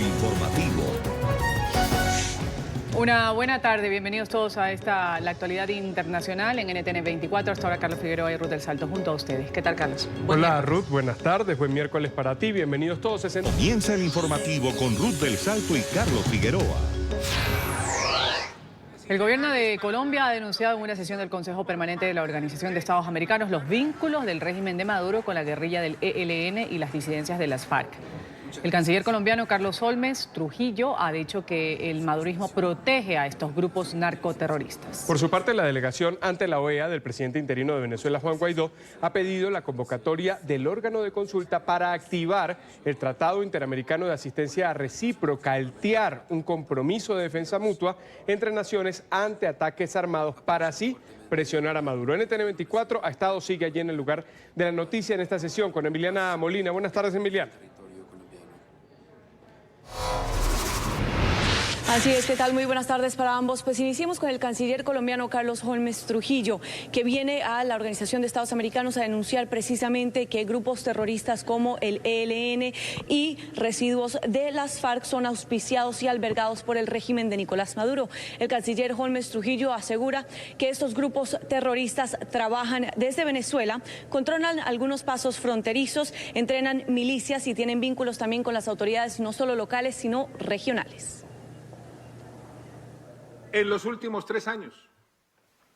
el informativo. Una buena tarde, bienvenidos todos a la actualidad internacional en NTN 24. Hasta ahora Carlos Figueroa y Ruth del Salto junto a ustedes. ¿Qué tal, Carlos? Hola Ruth, buenas tardes, buen miércoles para ti, bienvenidos todos. Comienza el informativo con Ruth del Salto y Carlos Figueroa. El gobierno de Colombia ha denunciado en una sesión del Consejo Permanente de la Organización de Estados Americanos los vínculos del régimen de Maduro con la guerrilla del ELN y las disidencias de las FARC. El canciller colombiano Carlos Holmes Trujillo ha dicho que el madurismo protege a estos grupos narcoterroristas. Por su parte, la delegación ante la OEA del presidente interino de Venezuela, Juan Guaidó, ha pedido la convocatoria del órgano de consulta para activar el Tratado Interamericano de Asistencia Recíproca, el TIAR, un compromiso de defensa mutua entre naciones ante ataques armados para así presionar a Maduro. NTN 24 ha estado, sigue allí en el lugar de la noticia en esta sesión con Emiliana Molina. Buenas tardes, Emiliana. Así es, ¿qué tal? Muy buenas tardes para ambos. Pues iniciemos con el canciller colombiano Carlos Holmes Trujillo, que viene a la Organización de Estados Americanos a denunciar precisamente que grupos terroristas como el ELN y residuos de las FARC son auspiciados y albergados por el régimen de Nicolás Maduro. El canciller Holmes Trujillo asegura que estos grupos terroristas trabajan desde Venezuela, controlan algunos pasos fronterizos, entrenan milicias y tienen vínculos también con las autoridades no solo locales, sino regionales. En los últimos 3 años,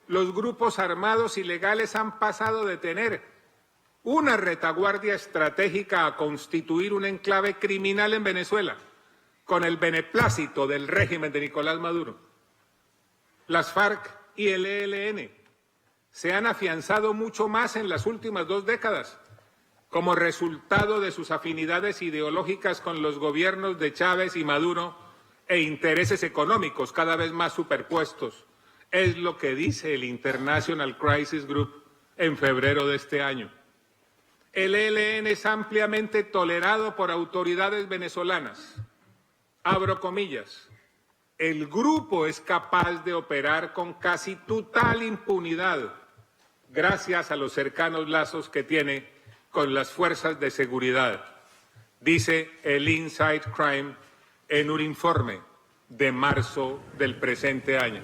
los grupos armados ilegales han pasado de tener una retaguardia estratégica a constituir un enclave criminal en Venezuela, con el beneplácito del régimen de Nicolás Maduro. Las FARC y el ELN se han afianzado mucho más en las últimas 2 décadas, como resultado de sus afinidades ideológicas con los gobiernos de Chávez y Maduro, e intereses económicos cada vez más superpuestos. Es lo que dice el International Crisis Group en febrero de este año. El ELN es ampliamente tolerado por autoridades venezolanas. Abro comillas. El grupo es capaz de operar con casi total impunidad gracias a los cercanos lazos que tiene con las fuerzas de seguridad, dice el Inside Crime en un informe de marzo del presente año.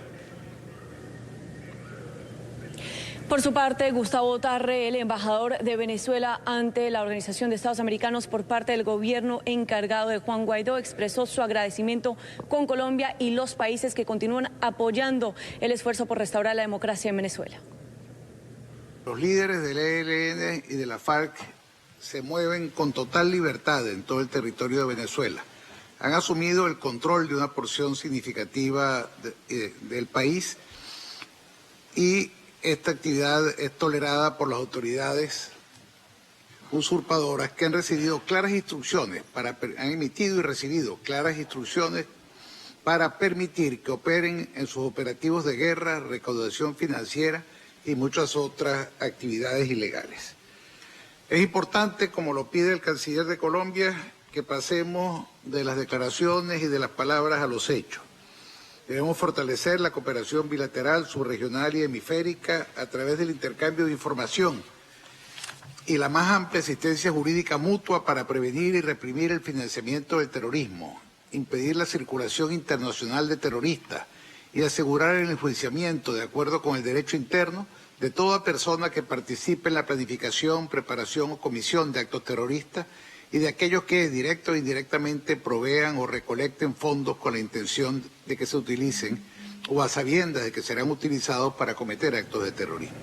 Por su parte, Gustavo Tarre, el embajador de Venezuela ante la Organización de Estados Americanos por parte del gobierno encargado de Juan Guaidó, expresó su agradecimiento con Colombia y los países que continúan apoyando el esfuerzo por restaurar la democracia en Venezuela. Los líderes del ELN y de la FARC se mueven con total libertad en todo el territorio de Venezuela. Han asumido el control de una porción significativa del país y esta actividad es tolerada por las autoridades usurpadoras que han recibido claras instrucciones, han emitido y recibido claras instrucciones para permitir que operen en sus operativos de guerra, recaudación financiera y muchas otras actividades ilegales. Es importante, como lo pide el canciller de Colombia, que pasemos de las declaraciones y de las palabras a los hechos. Debemos fortalecer la cooperación bilateral, subregional y hemisférica a través del intercambio de información y la más amplia asistencia jurídica mutua para prevenir y reprimir el financiamiento del terrorismo, impedir la circulación internacional de terroristas y asegurar el enjuiciamiento, de acuerdo con el derecho interno, de toda persona que participe en la planificación, preparación o comisión de actos terroristas y de aquellos que directo o indirectamente provean o recolecten fondos con la intención de que se utilicen o a sabiendas de que serán utilizados para cometer actos de terrorismo.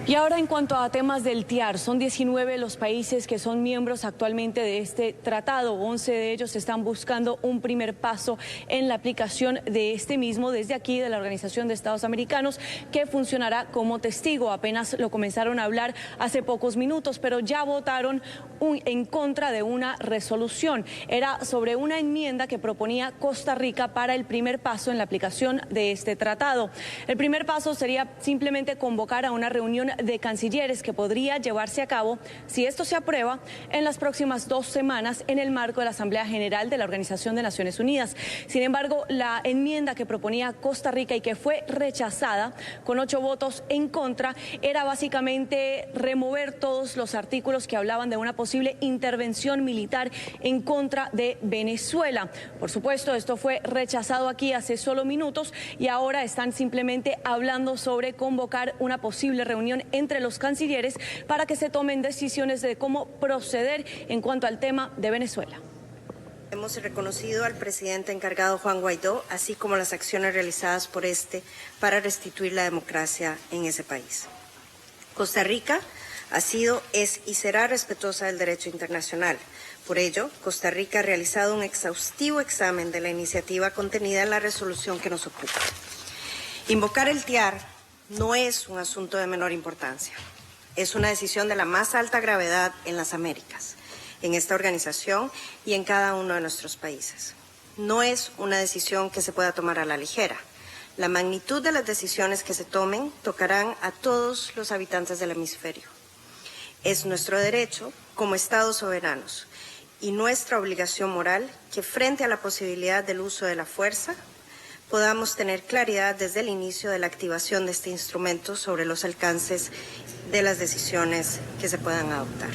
Y ahora en cuanto a temas del TIAR, son 19 los países que son miembros actualmente de este tratado. 11 de ellos están buscando un primer paso en la aplicación de este mismo desde aquí de la Organización de Estados Americanos, que funcionará como testigo. Apenas lo comenzaron a hablar hace pocos minutos, pero ya votaron en contra de una resolución. Era sobre una enmienda que proponía Costa Rica para el primer paso en la aplicación de este tratado. El primer paso sería simplemente convocar a una reunión de cancilleres que podría llevarse a cabo, si esto se aprueba, en las próximas 2 semanas en el marco de la Asamblea General de la Organización de Naciones Unidas. Sin embargo, la enmienda que proponía Costa Rica y que fue rechazada con 8 votos en contra era básicamente remover todos los artículos que hablaban de una posible intervención militar en contra de Venezuela. Por supuesto, esto fue rechazado aquí hace solo minutos y ahora están simplemente hablando sobre convocar una posible reunión entre los cancilleres para que se tomen decisiones de cómo proceder en cuanto al tema de Venezuela. Hemos reconocido al presidente encargado Juan Guaidó, así como las acciones realizadas por este para restituir la democracia en ese país. Costa Rica ha sido, es y será respetuosa del derecho internacional. Por ello, Costa Rica ha realizado un exhaustivo examen de la iniciativa contenida en la resolución que nos ocupa. Invocar el TIAR no es un asunto de menor importancia. Es una decisión de la más alta gravedad en las Américas, en esta organización y en cada uno de nuestros países. No es una decisión que se pueda tomar a la ligera. La magnitud de las decisiones que se tomen tocarán a todos los habitantes del hemisferio. Es nuestro derecho, como Estados soberanos, y nuestra obligación moral que frente a la posibilidad del uso de la fuerza, podamos tener claridad desde el inicio de la activación de este instrumento sobre los alcances de las decisiones que se puedan adoptar.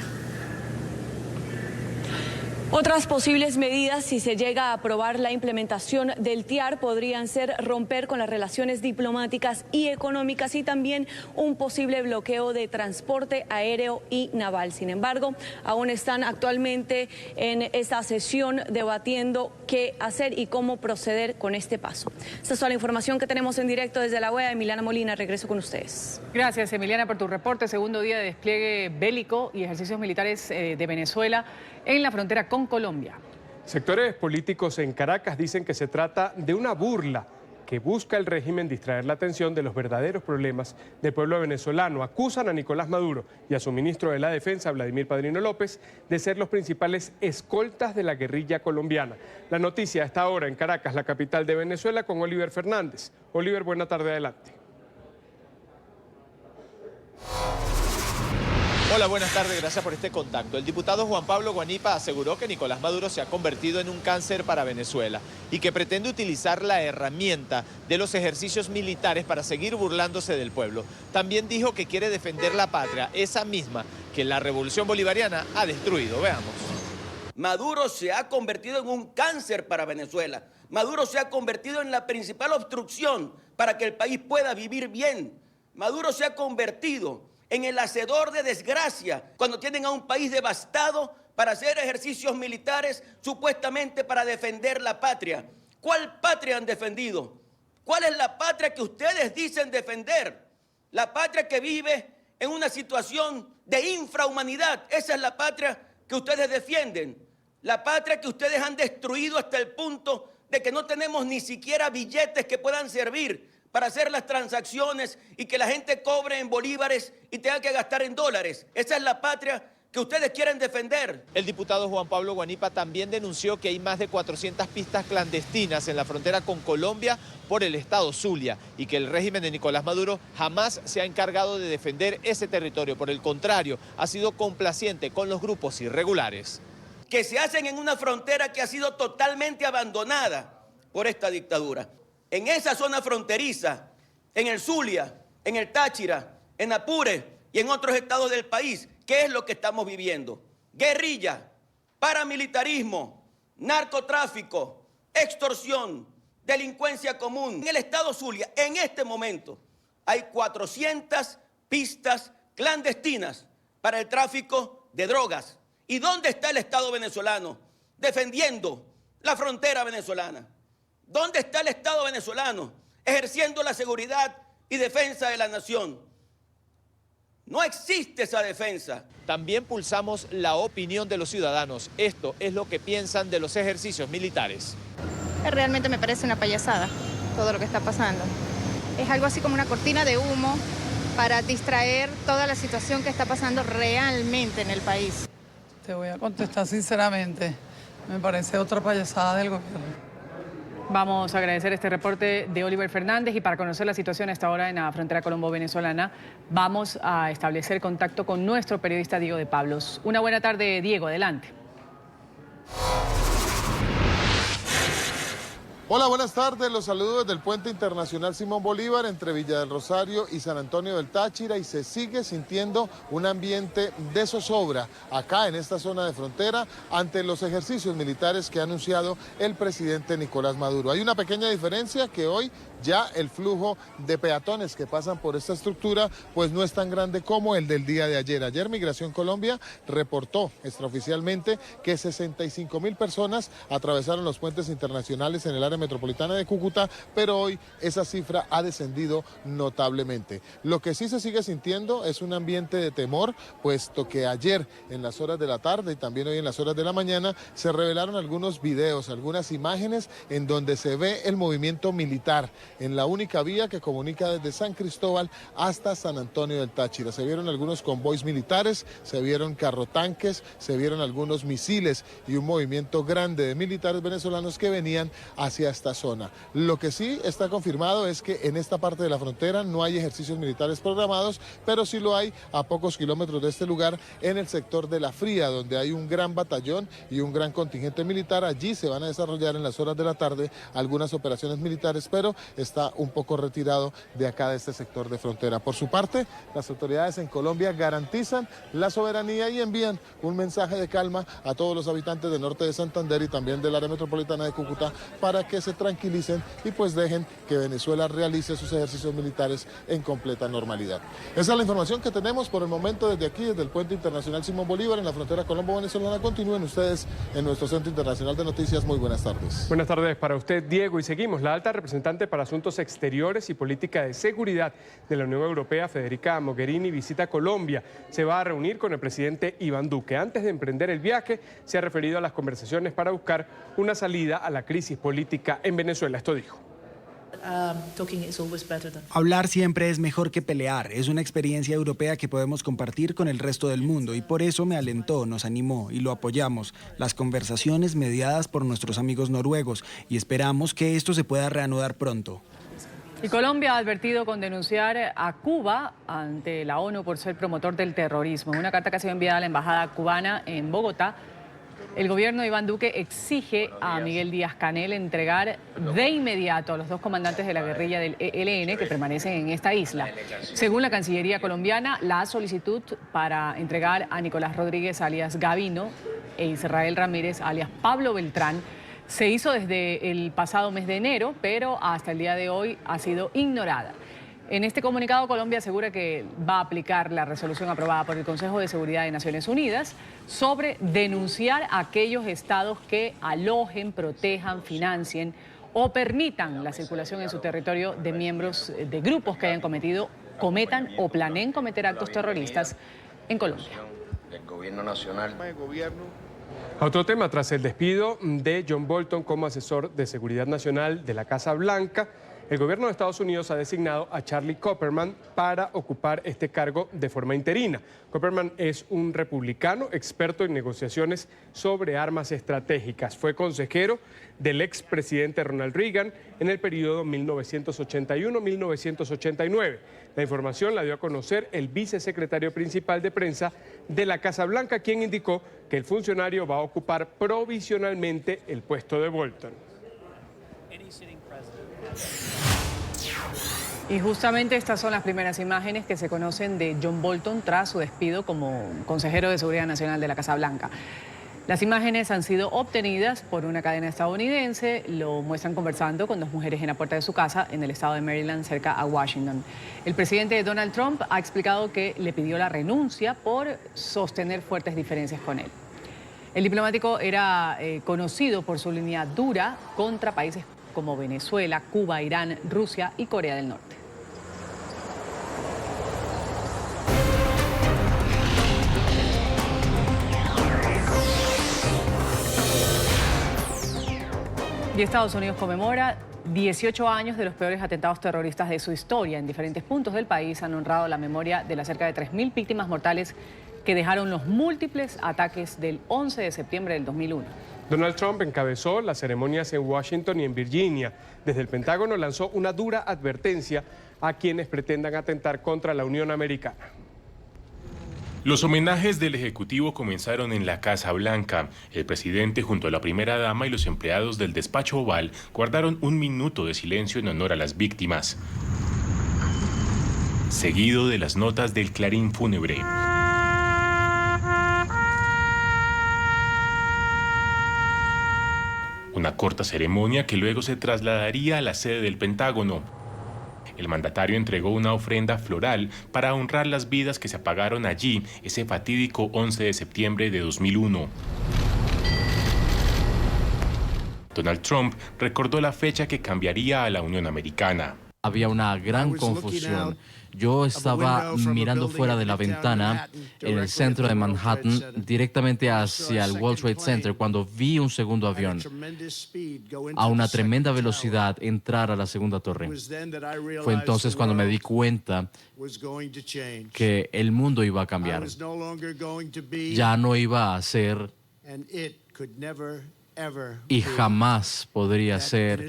Otras posibles medidas, si se llega a aprobar la implementación del TIAR, podrían ser romper con las relaciones diplomáticas y económicas y también un posible bloqueo de transporte aéreo y naval. Sin embargo, aún están actualmente en esta sesión debatiendo qué hacer y cómo proceder con este paso. Esta es toda la información que tenemos en directo desde la OEA. Emiliana Molina, regreso con ustedes. Gracias, Emiliana, por tu reporte. Segundo día de despliegue bélico y ejercicios militares de Venezuela en la frontera con Colombia. Sectores políticos en Caracas dicen que se trata de una burla que busca el régimen distraer la atención de los verdaderos problemas del pueblo venezolano. Acusan a Nicolás Maduro y a su ministro de la Defensa, Vladimir Padrino López, de ser los principales escoltas de la guerrilla colombiana. La noticia está ahora en Caracas, la capital de Venezuela, con Oliver Fernández. Oliver, buena tarde, adelante. Hola, buenas tardes, gracias por este contacto. El diputado Juan Pablo Guanipa aseguró que Nicolás Maduro se ha convertido en un cáncer para Venezuela y que pretende utilizar la herramienta de los ejercicios militares para seguir burlándose del pueblo. También dijo que quiere defender la patria, esa misma que la revolución bolivariana ha destruido. Veamos. Maduro se ha convertido en un cáncer para Venezuela. Maduro se ha convertido en la principal obstrucción para que el país pueda vivir bien. Maduro se ha convertido en el hacedor de desgracia cuando tienen a un país devastado para hacer ejercicios militares supuestamente para defender la patria. ¿Cuál patria han defendido? ¿Cuál es la patria que ustedes dicen defender? La patria que vive en una situación de infrahumanidad. Esa es la patria que ustedes defienden. La patria que ustedes han destruido hasta el punto de que no tenemos ni siquiera billetes que puedan servir para hacer las transacciones y que la gente cobre en bolívares y tenga que gastar en dólares. Esa es la patria que ustedes quieren defender. El diputado Juan Pablo Guanipa también denunció que hay más de 400 pistas clandestinas en la frontera con Colombia por el estado Zulia y que el régimen de Nicolás Maduro jamás se ha encargado de defender ese territorio. Por el contrario, ha sido complaciente con los grupos irregulares. Que se hacen en una frontera que ha sido totalmente abandonada por esta dictadura. En esa zona fronteriza, en el Zulia, en el Táchira, en Apure y en otros estados del país, ¿qué es lo que estamos viviendo? Guerrilla, paramilitarismo, narcotráfico, extorsión, delincuencia común. En el estado Zulia, en este momento, hay 400 pistas clandestinas para el tráfico de drogas. ¿Y dónde está el Estado venezolano defendiendo la frontera venezolana? ¿Dónde está el Estado venezolano ejerciendo la seguridad y defensa de la nación? No existe esa defensa. También pulsamos la opinión de los ciudadanos. Esto es lo que piensan de los ejercicios militares. Realmente me parece una payasada todo lo que está pasando. Es algo así como una cortina de humo para distraer toda la situación que está pasando realmente en el país. Te voy a contestar sinceramente. Me parece otra payasada del gobierno. Vamos a agradecer este reporte de Oliver Fernández y para conocer la situación a esta hora en la frontera colombo-venezolana vamos a establecer contacto con nuestro periodista Diego de Pablos. Una buena tarde, Diego, adelante. Hola, buenas tardes. Los saludo desde el Puente Internacional Simón Bolívar entre Villa del Rosario y San Antonio del Táchira y se sigue sintiendo un ambiente de zozobra acá en esta zona de frontera ante los ejercicios militares que ha anunciado el presidente Nicolás Maduro. Hay una pequeña diferencia que hoy ya el flujo de peatones que pasan por esta estructura pues no es tan grande como el del día de ayer. Ayer Migración Colombia reportó extraoficialmente que 65.000 personas atravesaron los puentes internacionales en el área metropolitana de Cúcuta, pero hoy esa cifra ha descendido notablemente. Lo que sí se sigue sintiendo es un ambiente de temor, puesto que ayer en las horas de la tarde y también hoy en las horas de la mañana se revelaron algunos videos, algunas imágenes en donde se ve el movimiento militar en la única vía que comunica desde San Cristóbal hasta San Antonio del Táchira. Se vieron algunos convoys militares, se vieron carrotanques, se vieron algunos misiles y un movimiento grande de militares venezolanos que venían hacia esta zona. Lo que sí está confirmado es que en esta parte de la frontera no hay ejercicios militares programados, pero sí lo hay a pocos kilómetros de este lugar en el sector de La Fría, donde hay un gran batallón y un gran contingente militar. Allí se van a desarrollar en las horas de la tarde algunas operaciones militares, pero está un poco retirado de acá de este sector de frontera. Por su parte, las autoridades en Colombia garantizan la soberanía y envían un mensaje de calma a todos los habitantes del norte de Santander y también del área metropolitana de Cúcuta para que se tranquilicen y pues dejen que Venezuela realice sus ejercicios militares en completa normalidad. Esa es la información que tenemos por el momento desde aquí, desde el Puente Internacional Simón Bolívar en la frontera colombo-venezolana. Continúen ustedes en nuestro Centro Internacional de Noticias. Muy buenas tardes. Buenas tardes para usted, Diego. Y seguimos. La alta representante para Asuntos Exteriores y Política de Seguridad de la Unión Europea, Federica Mogherini, visita Colombia. Se va a reunir con el presidente Iván Duque. Antes de emprender el viaje, se ha referido a las conversaciones para buscar una salida a la crisis política en Venezuela. Esto dijo. Hablar siempre es mejor que pelear. Es una experiencia europea que podemos compartir con el resto del mundo y por eso me alentó, nos animó y lo apoyamos. Las conversaciones mediadas por nuestros amigos noruegos y esperamos que esto se pueda reanudar pronto. Y Colombia ha advertido con denunciar a Cuba ante la ONU por ser promotor del terrorismo. En una carta que ha sido enviada a la embajada cubana en Bogotá, el gobierno de Iván Duque exige a Miguel Díaz-Canel entregar de inmediato a los dos comandantes de la guerrilla del ELN que permanecen en esta isla. Según la Cancillería colombiana, la solicitud para entregar a Nicolás Rodríguez alias Gavino e Israel Ramírez alias Pablo Beltrán se hizo desde el pasado mes de enero, pero hasta el día de hoy ha sido ignorada. En este comunicado, Colombia asegura que va a aplicar la resolución aprobada por el Consejo de Seguridad de Naciones Unidas sobre denunciar a aquellos estados que alojen, protejan, financien o permitan la circulación en su territorio de miembros de grupos que hayan cometan o planeen cometer actos terroristas en Colombia. El gobierno nacional. Otro tema, tras el despido de John Bolton como asesor de seguridad nacional de la Casa Blanca, el gobierno de Estados Unidos ha designado a Charlie Kupperman para ocupar este cargo de forma interina. Kupperman es un republicano experto en negociaciones sobre armas estratégicas. Fue consejero del expresidente Ronald Reagan en el periodo 1981-1989. La información la dio a conocer el vicesecretario principal de prensa de la Casa Blanca, quien indicó que el funcionario va a ocupar provisionalmente el puesto de Bolton. Y justamente estas son las primeras imágenes que se conocen de John Bolton tras su despido como consejero de Seguridad Nacional de la Casa Blanca. Las imágenes han sido obtenidas por una cadena estadounidense, lo muestran conversando con dos mujeres en la puerta de su casa en el estado de Maryland, cerca a Washington. El presidente Donald Trump ha explicado que le pidió la renuncia por sostener fuertes diferencias con él. El diplomático era conocido por su línea dura contra países como Venezuela, Cuba, Irán, Rusia y Corea del Norte. Y Estados Unidos conmemora 18 años de los peores atentados terroristas de su historia. En diferentes puntos del país han honrado la memoria de las cerca de 3.000 víctimas mortales que dejaron los múltiples ataques del 11 de septiembre del 2001. Donald Trump encabezó las ceremonias en Washington y en Virginia. Desde el Pentágono lanzó una dura advertencia a quienes pretendan atentar contra la Unión Americana. Los homenajes del Ejecutivo comenzaron en la Casa Blanca. El presidente junto a la primera dama y los empleados del despacho oval guardaron 1 minuto de silencio en honor a las víctimas, seguido de las notas del clarín fúnebre. Una corta ceremonia que luego se trasladaría a la sede del Pentágono. El mandatario entregó una ofrenda floral para honrar las vidas que se apagaron allí ese fatídico 11 de septiembre de 2001. Donald Trump recordó la fecha que cambiaría a la Unión Americana. Había una gran confusión. Yo estaba mirando fuera de la ventana en el centro de Manhattan, directamente hacia el World Trade Center, cuando vi un segundo avión a una tremenda velocidad entrar a la segunda torre. Fue entonces cuando me di cuenta que el mundo iba a cambiar. Ya no iba a ser y jamás podría ser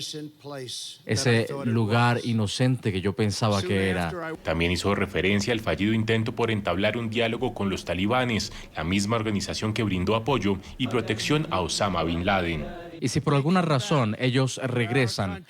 ese lugar inocente que yo pensaba que era. También hizo referencia al fallido intento por entablar un diálogo con los talibanes, la misma organización que brindó apoyo y protección a Osama Bin Laden. Y si por alguna razón ellos regresan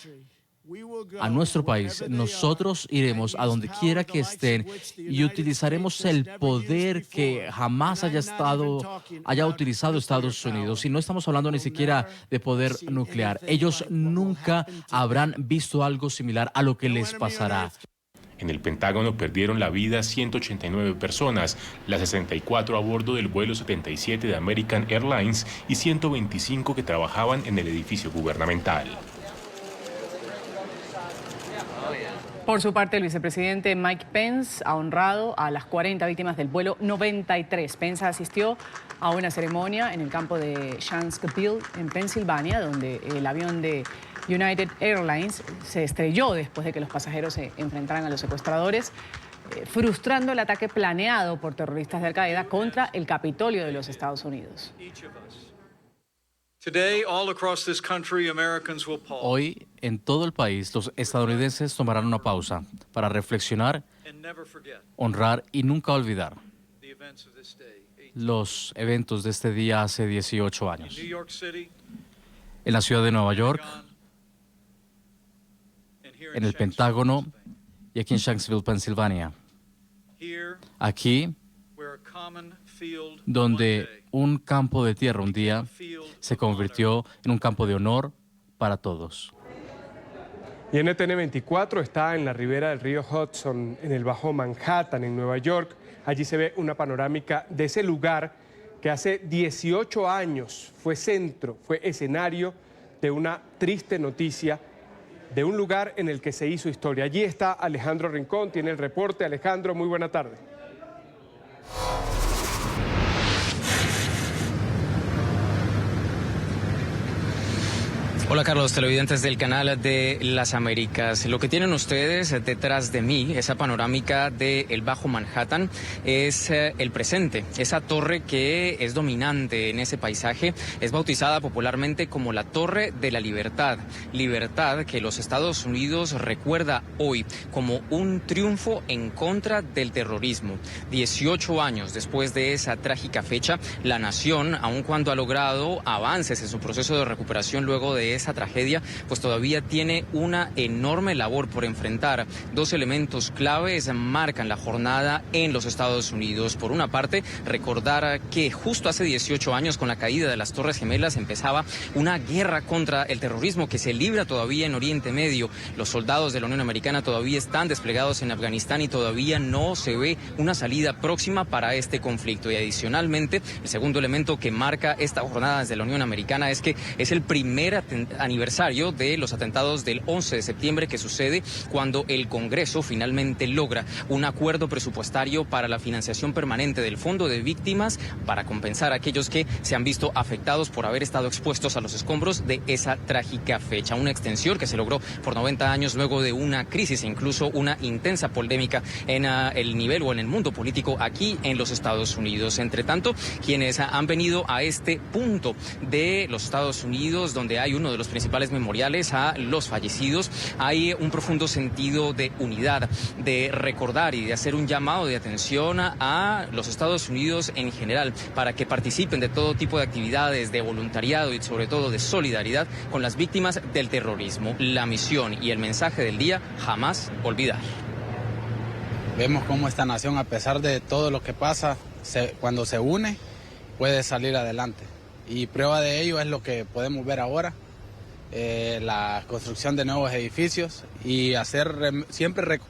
a nuestro país, nosotros iremos a donde quiera que estén y utilizaremos el poder que jamás haya utilizado Estados Unidos. Y no estamos hablando ni siquiera de poder nuclear. Ellos nunca habrán visto algo similar a lo que les pasará. En el Pentágono perdieron la vida 189 personas, las 64 a bordo del vuelo 77 de American Airlines y 125 que trabajaban en el edificio gubernamental. Por su parte, el vicepresidente Mike Pence ha honrado a las 40 víctimas del vuelo 93. Pence asistió a una ceremonia en el campo de Shanksville, en Pensilvania, donde el avión de United Airlines se estrelló después de que los pasajeros se enfrentaran a los secuestradores, frustrando el ataque planeado por terroristas de Al-Qaeda contra el Capitolio de los Estados Unidos. Hoy, en todo el país, los estadounidenses tomarán una pausa para reflexionar, honrar y nunca olvidar los eventos de este día hace 18 años. En la ciudad de Nueva York, en el Pentágono y aquí en Shanksville, Pensilvania. Aquí, donde un campo de tierra un día se convirtió en un campo de honor para todos. Y NTN 24 está en la ribera del río Hudson, en el Bajo Manhattan, en Nueva York. Allí se ve una panorámica de ese lugar que hace 18 años fue escenario de una triste noticia, de un lugar en el que se hizo historia. Allí está Alejandro Rincón, tiene el reporte. Alejandro, muy buena tarde. Hola Carlos, televidentes del canal de las Américas. Lo que tienen ustedes detrás de mí, esa panorámica del Bajo Manhattan, es el presente. Esa torre que es dominante en ese paisaje es bautizada popularmente como la Torre de la Libertad. Libertad que los Estados Unidos recuerda hoy como un triunfo en contra del terrorismo. 18 años después de esa trágica fecha, la nación, aun cuando ha logrado avances en su proceso de recuperación luego de esa tragedia, pues todavía tiene una enorme labor por enfrentar. Dos elementos claves marcan la jornada en los Estados Unidos. Por una parte, recordar que justo hace 18 años, con la caída de las Torres Gemelas, empezaba una guerra contra el terrorismo que se libra todavía en Oriente Medio. Los soldados de la Unión Americana todavía están desplegados en Afganistán y todavía no se ve una salida próxima para este conflicto. Y adicionalmente, el segundo elemento que marca esta jornada desde la Unión Americana es que es el primer aniversario de los atentados del 11 de septiembre que sucede cuando el Congreso finalmente logra un acuerdo presupuestario para la financiación permanente del Fondo de Víctimas para compensar a aquellos que se han visto afectados por haber estado expuestos a los escombros de esa trágica fecha. Una extensión que se logró por 90 años luego de una crisis e incluso una intensa polémica en el nivel o en el mundo político aquí en los Estados Unidos. Entre tanto, quienes han venido a este punto de los Estados Unidos, donde hay uno de los principales memoriales a los fallecidos, hay un profundo sentido de unidad, de recordar y de hacer un llamado de atención a los Estados Unidos en general para que participen de todo tipo de actividades de voluntariado y sobre todo de solidaridad con las víctimas del terrorismo. La misión y el mensaje del día: jamás olvidar. Vemos cómo esta nación, a pesar de todo lo que pasa, cuando se une, puede salir adelante. Y prueba de ello es lo que podemos ver ahora, la construcción de nuevos edificios y siempre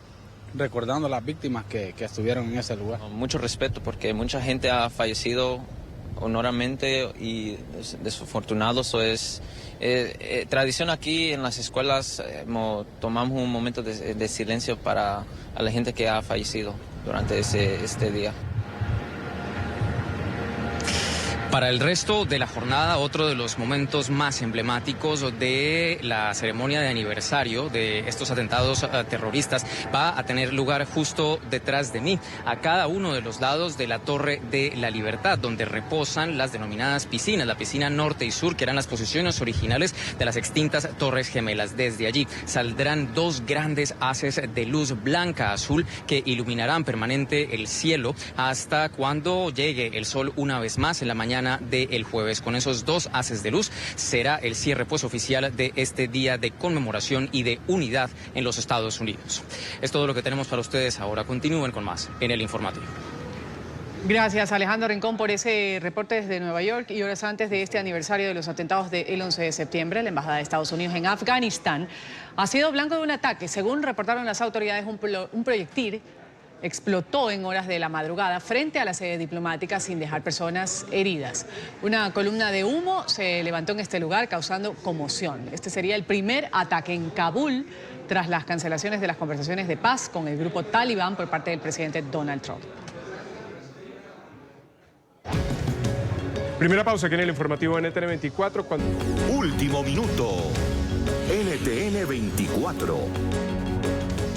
recordando a las víctimas que estuvieron en ese lugar. Mucho respeto, porque mucha gente ha fallecido honorablemente y desafortunado. Eso es tradición aquí en las escuelas. Tomamos un momento de silencio para a la gente que ha fallecido durante este día. Para el resto de la jornada, otro de los momentos más emblemáticos de la ceremonia de aniversario de estos atentados terroristas va a tener lugar justo detrás de mí, a cada uno de los lados de la Torre de la Libertad, donde reposan las denominadas piscinas, la piscina norte y sur, que eran las posiciones originales de las extintas Torres Gemelas. Desde allí saldrán dos grandes haces de luz blanca-azul que iluminarán permanente el cielo hasta cuando llegue el sol una vez más en la mañana del jueves. Con esos dos haces de luz será el cierre oficial de este día de conmemoración y de unidad en los Estados Unidos. Es todo lo que tenemos para ustedes ahora. Continúen con más en el informativo. Gracias, Alejandro Rincón, por ese reporte desde Nueva York. Y horas antes de este aniversario de los atentados del 11 de septiembre, la Embajada de Estados Unidos en Afganistán ha sido blanco de un ataque. Según reportaron las autoridades, un proyectil explotó en horas de la madrugada frente a la sede diplomática sin dejar personas heridas. Una columna de humo se levantó en este lugar causando conmoción. Este sería el primer ataque en Kabul tras las cancelaciones de las conversaciones de paz con el grupo talibán por parte del presidente Donald Trump. Primera pausa aquí en el informativo NTN 24. Último minuto. NTN 24.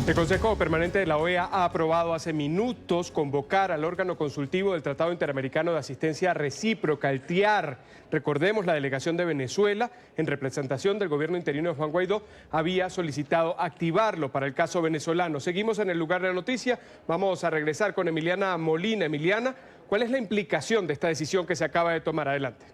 El Consejo Permanente de la OEA ha aprobado hace minutos convocar al órgano consultivo del Tratado Interamericano de Asistencia Recíproca, el TIAR. Recordemos, la delegación de Venezuela, en representación del gobierno interino de Juan Guaidó, había solicitado activarlo para el caso venezolano. Seguimos en el lugar de la noticia. Vamos a regresar con Emiliana Molina. Emiliana, ¿cuál es la implicación de esta decisión que se acaba de tomar? Adelante.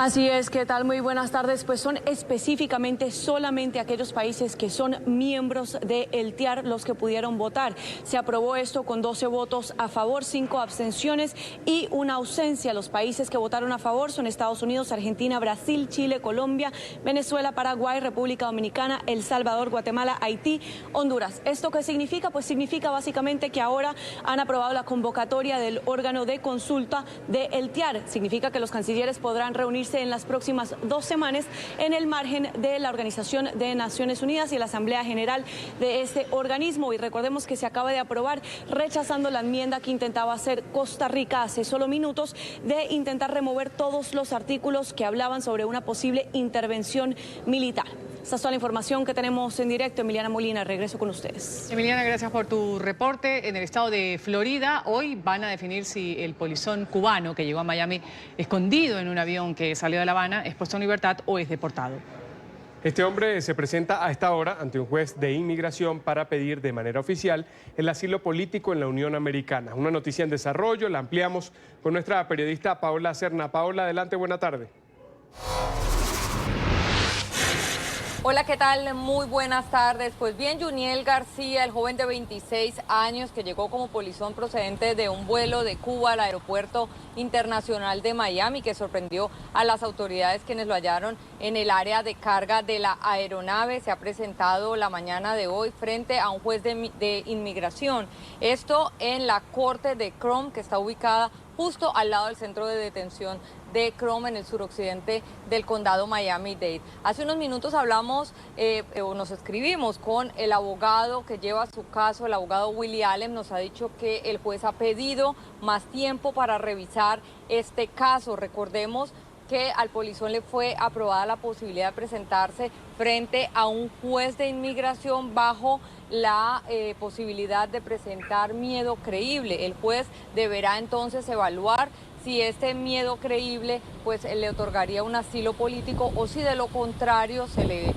Así es, ¿qué tal? Muy buenas tardes. Pues son específicamente solamente aquellos países que son miembros del TIAR los que pudieron votar. Se aprobó esto con 12 votos a favor, 5 abstenciones y una ausencia. Los países que votaron a favor son Estados Unidos, Argentina, Brasil, Chile, Colombia, Venezuela, Paraguay, República Dominicana, El Salvador, Guatemala, Haití, Honduras. ¿Esto qué significa? Pues significa básicamente que ahora han aprobado la convocatoria del órgano de consulta del TIAR. Significa que los cancilleres podrán reunirse en las próximas 2 semanas en el margen de la Organización de Naciones Unidas y la Asamblea General de este organismo. Y recordemos que se acaba de aprobar rechazando la enmienda que intentaba hacer Costa Rica hace solo minutos de intentar remover todos los artículos que hablaban sobre una posible intervención militar. Esta es toda la información que tenemos en directo. Emiliana Molina, regreso con ustedes. Emiliana, gracias por tu reporte. En el estado de Florida, hoy van a definir si el polizón cubano que llegó a Miami escondido en un avión que salió de La Habana es puesto en libertad o es deportado. Este hombre se presenta a esta hora ante un juez de inmigración para pedir de manera oficial el asilo político en la Unión Americana. Una noticia en desarrollo, la ampliamos con nuestra periodista Paola Serna. Paola, adelante, buena tarde. Hola, ¿qué tal? Muy buenas tardes. Pues bien, Yuniel García, el joven de 26 años que llegó como polizón procedente de un vuelo de Cuba al aeropuerto internacional de Miami, que sorprendió a las autoridades quienes lo hallaron en el área de carga de la aeronave, se ha presentado la mañana de hoy frente a un juez de inmigración. Esto en la corte de Chrome, que está ubicada justo al lado del centro de detención de Chrome en el suroccidente del condado Miami-Dade. Hace unos minutos hablamos o nos escribimos con el abogado que lleva su caso, el abogado Willie Allen. Nos ha dicho que el juez ha pedido más tiempo para revisar este caso. Recordemos que al polizón le fue aprobada la posibilidad de presentarse frente a un juez de inmigración bajo la posibilidad de presentar miedo creíble. El juez deberá entonces evaluar si este miedo creíble pues le otorgaría un asilo político o si de lo contrario se le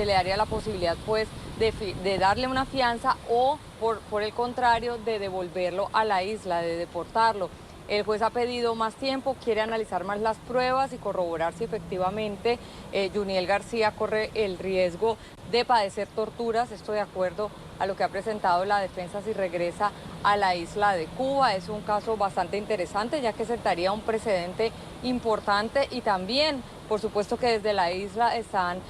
daría la posibilidad pues de darle una fianza o por el contrario de devolverlo a la isla, de deportarlo. El juez ha pedido más tiempo, quiere analizar más las pruebas y corroborar si efectivamente Yuniel García corre el riesgo de padecer torturas. Esto de acuerdo a lo que ha presentado la defensa si regresa a la isla de Cuba. Es un caso bastante interesante ya que sentaría un precedente importante y también, por supuesto que desde la isla están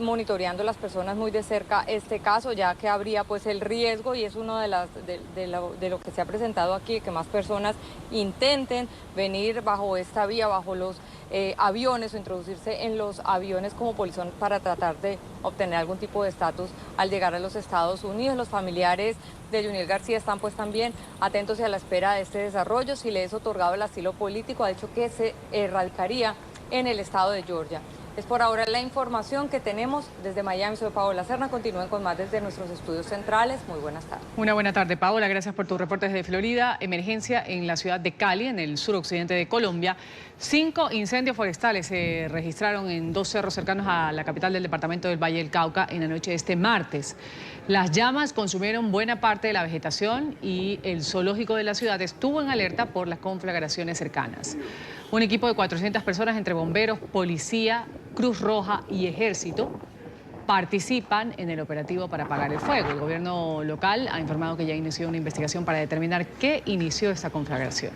monitoreando las personas muy de cerca este caso, ya que habría pues el riesgo, y es uno de lo que se ha presentado aquí, que más personas intenten venir bajo esta vía, bajo los aviones o introducirse en los aviones como polizón para tratar de obtener algún tipo de estatus al llegar a los Estados Unidos. Los familiares de Yuniel García están pues también atentos y a la espera de este desarrollo. Si le es otorgado el asilo político, ha dicho que se radicaría en el estado de Georgia. Es por ahora la información que tenemos desde Miami. Soy Paola Serna. Continúen con más desde nuestros estudios centrales. Muy buenas tardes. Una buena tarde, Paola. Gracias por tus reportes desde Florida. Emergencia en la ciudad de Cali, en el suroccidente de Colombia. 5 incendios forestales se registraron en 2 cerros cercanos a la capital del departamento del Valle del Cauca en la noche de este martes. Las llamas consumieron buena parte de la vegetación y el zoológico de la ciudad estuvo en alerta por las conflagraciones cercanas. Un equipo de 400 personas entre bomberos, policía, Cruz Roja y Ejército participan en el operativo para apagar el fuego. El gobierno local ha informado que ya inició una investigación para determinar qué inició esta conflagración.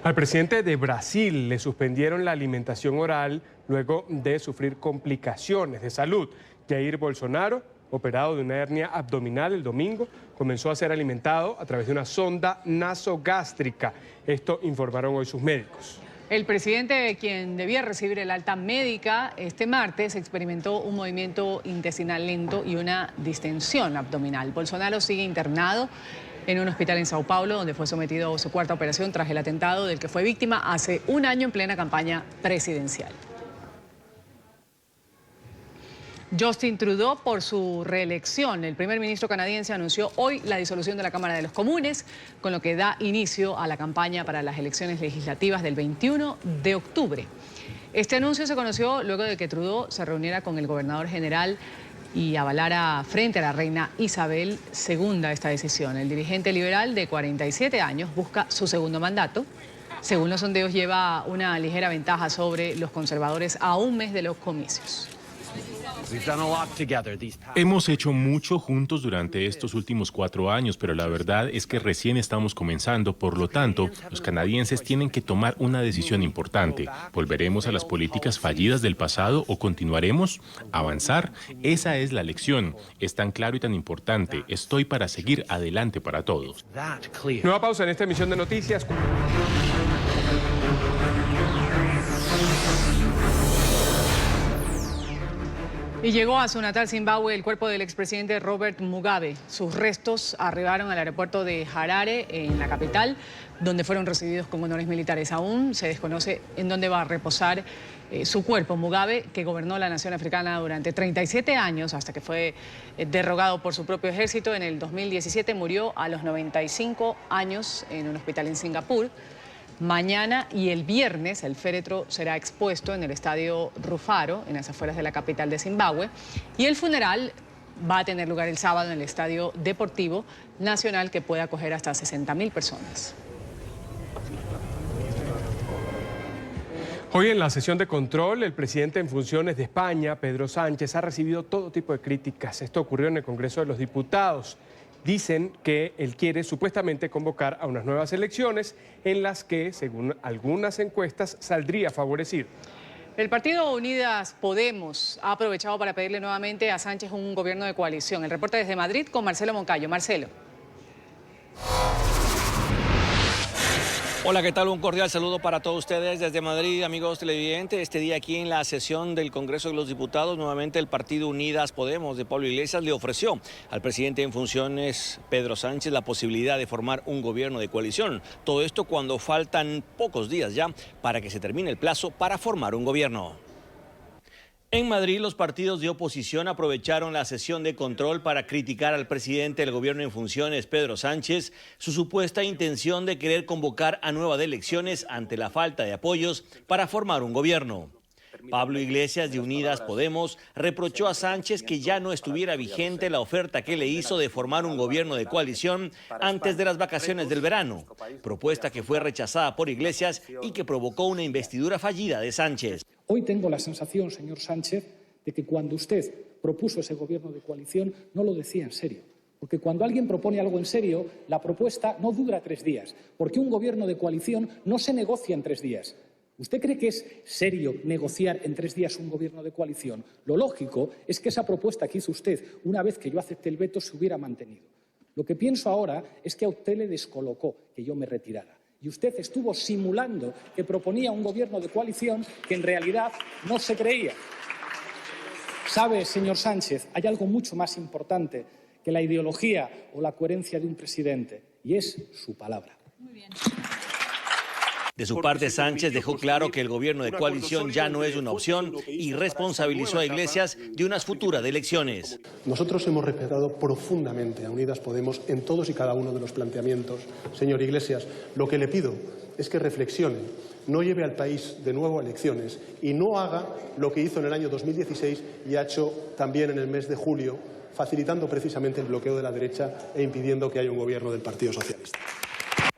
Al presidente de Brasil le suspendieron la alimentación oral luego de sufrir complicaciones de salud. Jair Bolsonaro, operado de una hernia abdominal el domingo, comenzó a ser alimentado a través de una sonda nasogástrica. Esto informaron hoy sus médicos. El presidente, quien debía recibir el alta médica este martes, experimentó un movimiento intestinal lento y una distensión abdominal. Bolsonaro sigue internado en un hospital en Sao Paulo, donde fue sometido a su 4ª operación tras el atentado del que fue víctima hace un año en plena campaña presidencial. Justin Trudeau por su reelección. El primer ministro canadiense anunció hoy la disolución de la Cámara de los Comunes, con lo que da inicio a la campaña para las elecciones legislativas del 21 de octubre. Este anuncio se conoció luego de que Trudeau se reuniera con el gobernador general y avalara frente a la reina Isabel II esta decisión. El dirigente liberal de 47 años busca su segundo mandato. Según los sondeos, lleva una ligera ventaja sobre los conservadores a un mes de los comicios. Hemos hecho mucho juntos durante estos últimos 4 años, pero la verdad es que recién estamos comenzando. Por lo tanto, los canadienses tienen que tomar una decisión importante. ¿Volveremos a las políticas fallidas del pasado o continuaremos? ¿Avanzar? Esa es la lección. Es tan claro y tan importante. Estoy para seguir adelante para todos. Nueva pausa en esta emisión de noticias. Y llegó a su natal Zimbabue el cuerpo del expresidente Robert Mugabe. Sus restos arribaron al aeropuerto de Harare, en la capital, donde fueron recibidos con honores militares. Aún se desconoce en dónde va a reposar su cuerpo. Mugabe, que gobernó la nación africana durante 37 años, hasta que fue derrogado por su propio ejército en el 2017, murió a los 95 años en un hospital en Singapur. Mañana y el viernes el féretro será expuesto en el estadio Rufaro, en las afueras de la capital de Zimbabue, y el funeral va a tener lugar el sábado en el Estadio Deportivo Nacional, que puede acoger hasta 60.000 personas. Hoy en la sesión de control, el presidente en funciones de España, Pedro Sánchez, ha recibido todo tipo de críticas. Esto ocurrió en el Congreso de los Diputados. Dicen que él quiere supuestamente convocar a unas nuevas elecciones en las que, según algunas encuestas, saldría favorecido. El partido Unidas Podemos ha aprovechado para pedirle nuevamente a Sánchez un gobierno de coalición. El reporte desde Madrid con Marcelo Moncayo. Marcelo. Hola, ¿qué tal? Un cordial saludo para todos ustedes desde Madrid, amigos televidentes. Este día aquí en la sesión del Congreso de los Diputados, nuevamente el partido Unidas Podemos de Pablo Iglesias le ofreció al presidente en funciones, Pedro Sánchez, la posibilidad de formar un gobierno de coalición. Todo esto cuando faltan pocos días ya para que se termine el plazo para formar un gobierno. En Madrid, los partidos de oposición aprovecharon la sesión de control para criticar al presidente del gobierno en funciones, Pedro Sánchez, su supuesta intención de querer convocar a nuevas elecciones ante la falta de apoyos para formar un gobierno. Pablo Iglesias, de Unidas Podemos, reprochó a Sánchez que ya no estuviera vigente la oferta que le hizo de formar un gobierno de coalición antes de las vacaciones del verano, propuesta que fue rechazada por Iglesias y que provocó una investidura fallida de Sánchez. Hoy tengo la sensación, señor Sánchez, de que cuando usted propuso ese gobierno de coalición no lo decía en serio. Porque cuando alguien propone algo en serio, la propuesta no dura 3 días, porque un gobierno de coalición no se negocia en 3 días. ¿Usted cree que es serio negociar en 3 días un gobierno de coalición? Lo lógico es que esa propuesta que hizo usted, una vez que yo acepté el veto, se hubiera mantenido. Lo que pienso ahora es que a usted le descolocó que yo me retirara. Y usted estuvo simulando que proponía un gobierno de coalición que en realidad no se creía. ¿Sabe, señor Sánchez, hay algo mucho más importante que la ideología o la coherencia de un presidente, y es su palabra. Muy bien. De su parte, Sánchez dejó claro que el gobierno de coalición ya no es una opción y responsabilizó a Iglesias de unas futuras elecciones. Nosotros hemos respetado profundamente a Unidas Podemos en todos y cada uno de los planteamientos. Señor Iglesias, lo que le pido es que reflexione, no lleve al país de nuevo a elecciones y no haga lo que hizo en el año 2016 y ha hecho también en el mes de julio, facilitando precisamente el bloqueo de la derecha e impidiendo que haya un gobierno del Partido Socialista.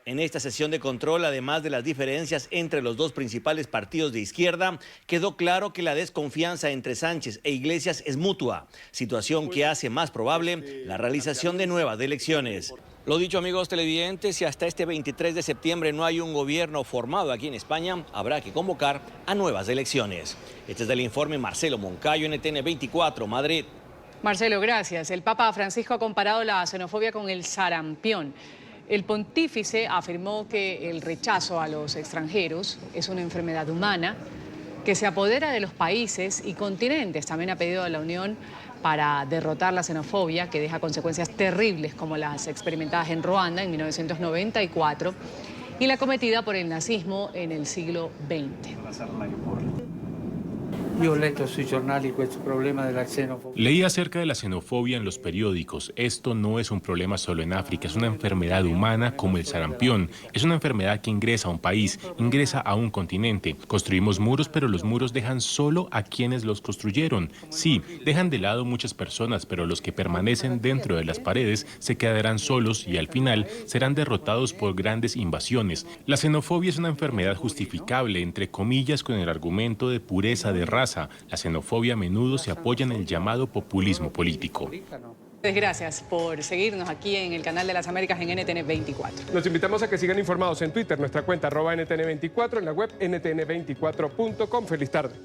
En esta sesión de control, además de las diferencias entre los dos principales partidos de izquierda, quedó claro que la desconfianza entre Sánchez e Iglesias es mutua, situación que hace más probable la realización de nuevas elecciones. Lo dicho, amigos televidentes, si hasta este 23 de septiembre no hay un gobierno formado aquí en España, habrá que convocar a nuevas elecciones. Este es el informe Marcelo Moncayo, NTN 24, Madrid. Marcelo, gracias. El Papa Francisco ha comparado la xenofobia con el sarampión. El pontífice afirmó que el rechazo a los extranjeros es una enfermedad humana que se apodera de los países y continentes. También ha pedido a la Unión para derrotar la xenofobia, que deja consecuencias terribles como las experimentadas en Ruanda en 1994 y la cometida por el nazismo en el siglo XX. Leí acerca de la xenofobia en los periódicos. Esto no es un problema solo en África, es una enfermedad humana como el sarampión. Es una enfermedad que ingresa a un país, ingresa a un continente. Construimos muros, pero los muros dejan solo a quienes los construyeron. Sí, dejan de lado muchas personas, pero los que permanecen dentro de las paredes se quedarán solos y al final serán derrotados por grandes invasiones. La xenofobia es una enfermedad justificable, entre comillas, con el argumento de pureza de raza. La xenofobia a menudo se apoya en el llamado populismo político. Gracias por seguirnos aquí en el canal de las Américas en NTN 24. Los invitamos a que sigan informados en Twitter, nuestra cuenta @NTN24, en la web ntn24.com. Feliz tarde.